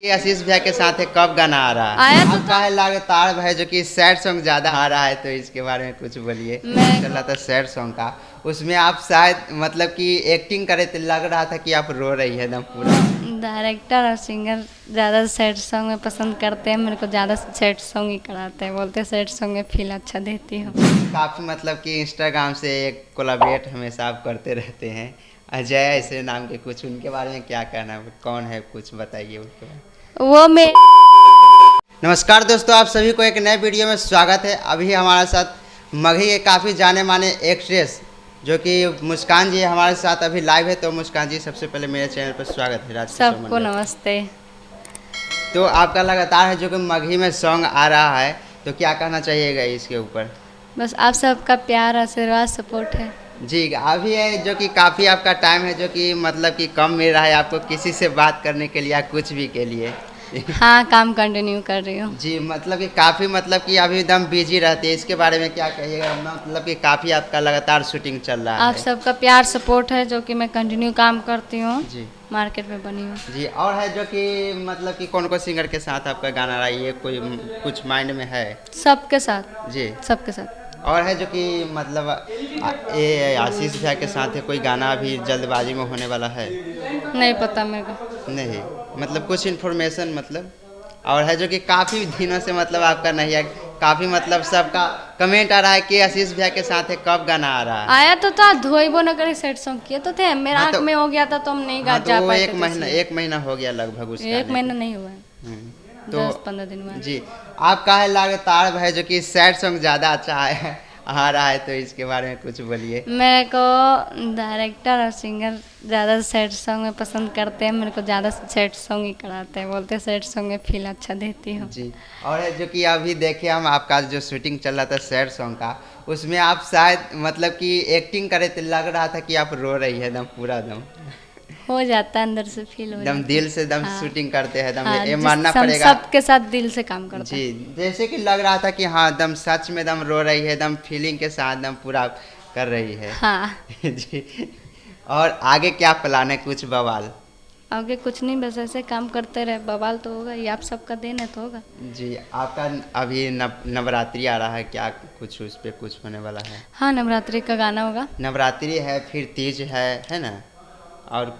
ये आशीष भैया के साथ है कब गाना आ रहा है? आया तो आपका है लगातार भाई जो कि सैड सॉन्ग ज्यादा आ रहा है, तो इसके बारे में कुछ बोलिए। चल रहा था सैड सॉन्ग का, उसमें आप शायद मतलब कि एक्टिंग करे तो लग रहा था कि आप रो रही है एकदम पूरा। डायरेक्टर और सिंगर ज़्यादा सैड सॉन्ग में पसंद करते हैं। मेरे को ज़्यादा सैड सॉन्ग ही कराते हैं, बोलते हैं सैड सॉन्ग में फील अच्छा देती हूँ। काफी मतलब कि इंस्टाग्राम से एक कोलैबोरेट हमेशा आप करते रहते हैं, अजय ऐसे नाम के कुछ, उनके बारे में क्या कहना है? कौन है, कुछ बताइए उनके बारे में। वो मैं नमस्कार दोस्तों, आप सभी को एक नए वीडियो में स्वागत है। अभी हमारे साथ मगही के काफ़ी जाने माने एक्ट्रेस जो कि मुस्कान जी हमारे साथ अभी लाइव है। तो मुस्कान जी, सबसे पहले मेरे चैनल पर स्वागत है। सबको नमस्ते। तो आपका लगातार है जो कि मगही में सॉन्ग आ रहा है, तो क्या कहना चाहिएगा इसके ऊपर? बस आप सबका प्यार, आशीर्वाद, सपोर्ट है जी। अभी है जो कि काफ़ी आपका टाइम है जो कि मतलब कि कम मिल रहा है आपको किसी से बात करने के लिए या कुछ भी के लिए। हाँ, काम कंटिन्यू कर रही हूँ। जी, मतलब कि काफ़ी मतलब कि अभी एकदम बिजी रहती है, इसके बारे में क्या कहिएगा? मतलब कि काफ़ी आपका लगातार शूटिंग चल रहा है। आप सबका प्यार सपोर्ट है जो कि मैं कंटिन्यू काम करती हूँ, जी मार्केट में बनी हूँ। जी। और है जो कि मतलब कि कौन कौन सिंगर के साथ आपका गाना रहा है, ये कोई कुछ माइंड में है? सबके साथ। जी। सबके साथ। और है जो कि मतलब ये आशीष भैया के साथ है कोई गाना अभी जल्दबाजी में होने वाला है? नहीं पता मेरे को। नहीं, मतलब कुछ इन्फॉर्मेशन मतलब। और है जो कि काफ़ी दिनों से मतलब आपका नहीं है, काफ़ी मतलब सबका कमेंट आ रहा है कि आशीष भैया के साथ है कब गाना आ रहा है? आया तो था, धोइबो न करे सेट सॉन्ग किए तो थे, मेरा हाँ आँख तो, में हो गया था तो हम नहीं गा हाँ तो जा वो पाए एक थे। महीना हो गया लगभग उसका। एक महीना नहीं हुआ है, तो 10-15 दिन हुआ है। जी। आपका है लगातार भाई जो कि सैड सॉन्ग ज़्यादा अच्छा है आ रहा है, तो इसके बारे में कुछ बोलिए। मेरे को डायरेक्टर और सिंगर ज़्यादा सैड सॉन्ग में पसंद करते हैं। मेरे को ज़्यादा सैड सॉन्ग ही कराते हैं, बोलते हैं सैड सॉन्ग में फील अच्छा देती हूँ। जी। और है जो कि अभी देखिए हम आपका जो शूटिंग चल रहा था सैड सॉन्ग का, उसमें आप शायद मतलब कि एक्टिंग करे तो लग रहा था कि आप रो रही है एकदम पूरा एकदम। हो जाता है, अंदर से फील हो एकदम जाता दिल से एकदम हाँ। शूटिंग करते हैं एकदम, हाँ, ये मानना हम पड़ेगा। सबके साथ दिल से काम करते हैं। जी, जैसे कि लग रहा था कि हाँ एकदम सच में एकदम रो रही है, एकदम फीलिंग के साथ एकदम पूरा कर रही है। हाँ। जी। और आगे क्या प्लान है, कुछ बवाल? आगे कुछ नहीं, बस ऐसे काम करते रहे, बवाल तो होगा ही, आप सबका देन है तो होगा। जी। आपका अभी नवरात्रि आ रहा है, क्या कुछ उस पर कुछ होने वाला है? हाँ, नवरात्रि का गाना होगा। नवरात्रि है, फिर तीज है ना? और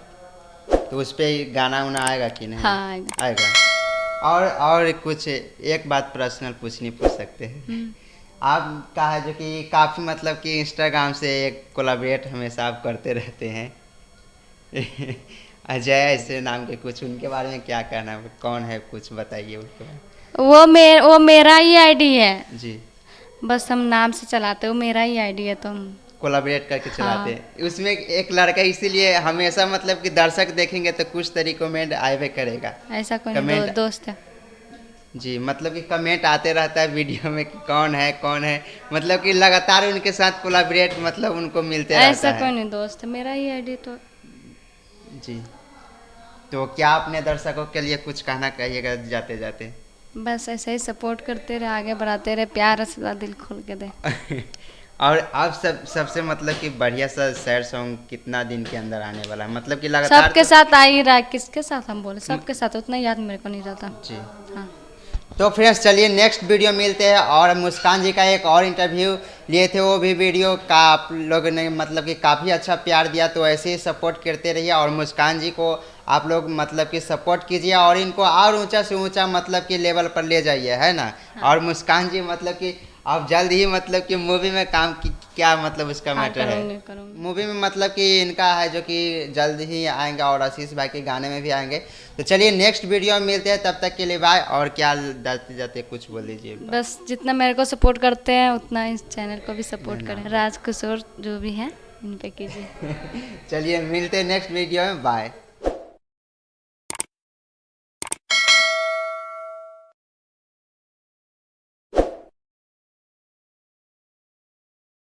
तो उस पर गाना उना आएगा कि नहीं? हाँ, आएगा। आएगा। और कुछ एक बात पर्सनल पूछ सकते हैं? आप का है जो कि काफ़ी मतलब कि इंस्टाग्राम से एक कोलैबोरेट हमेशा आप करते रहते हैं अजय ऐसे नाम के कुछ, उनके बारे में क्या कहना है? कौन है, कुछ बताइए उनके बारे में। वो मेरा ही आईडी है। जी। बस हम नाम से चलाते हो, मेरा ही आईडी है तो हम कोलैबोरेट करके चलाते हाँ। हैं। उसमें एक लड़का, इसीलिए हमेशा मतलब कि दर्शक देखेंगे तो कुछ तरीकों में आए करेगा। ऐसा कोई नहीं, दोस्त है। जी, मतलब कि कमेंट आते रहता है वीडियो में कि कौन है, मतलब कि लगातार उनके साथ कोलैबोरेट मतलब उनको मिलते रहता है। ऐसा कोई नहीं, दोस्त है, मेरा ही आईडी तो। जी। तो क्या अपने दर्शकों के लिए कुछ कहना कहिएगा जाते जाते? बस ऐसे ही सपोर्ट करते रहे, आगे बढ़ाते रहे, प्यार से दिल खोल के दे। और आप सबसे मतलब कि बढ़िया सा सैड सॉन्ग कितना दिन के अंदर आने वाला है, मतलब कि लगातार? सबके साथ आ ही रहा है, किसके साथ हम बोले, सबके साथ, उतना याद मेरे को नहीं रहता। जी। हाँ। तो फ्रेंड्स चलिए नेक्स्ट वीडियो मिलते हैं। और मुस्कान जी का एक और इंटरव्यू लिए थे, वो भी वीडियो का आप लोग ने मतलब कि काफ़ी अच्छा प्यार दिया, तो ऐसे ही सपोर्ट करते रहिए। और मुस्कान जी को आप लोग मतलब कि सपोर्ट कीजिए और इनको और ऊंचा से ऊंचा मतलब कि लेवल पर ले जाइए, है ना? हाँ। और मुस्कान जी मतलब कि आप जल्द ही मतलब कि मूवी में काम की, क्या मतलब उसका हाँ, मैटर है? मूवी में मतलब कि इनका है जो कि जल्द ही आएंगे और आशीष भाई के गाने में भी आएंगे। तो चलिए नेक्स्ट वीडियो में मिलते हैं, तब तक के लिए बाय। और क्या जाते जाते कुछ बोल दीजिए? बस जितना मेरे को सपोर्ट करते हैं उतना इस चैनल को भी सपोर्ट करें। राज किशोर जो भी हैं इन पे कीजिए। चलिए मिलते हैं नेक्स्ट वीडियो में, बाय।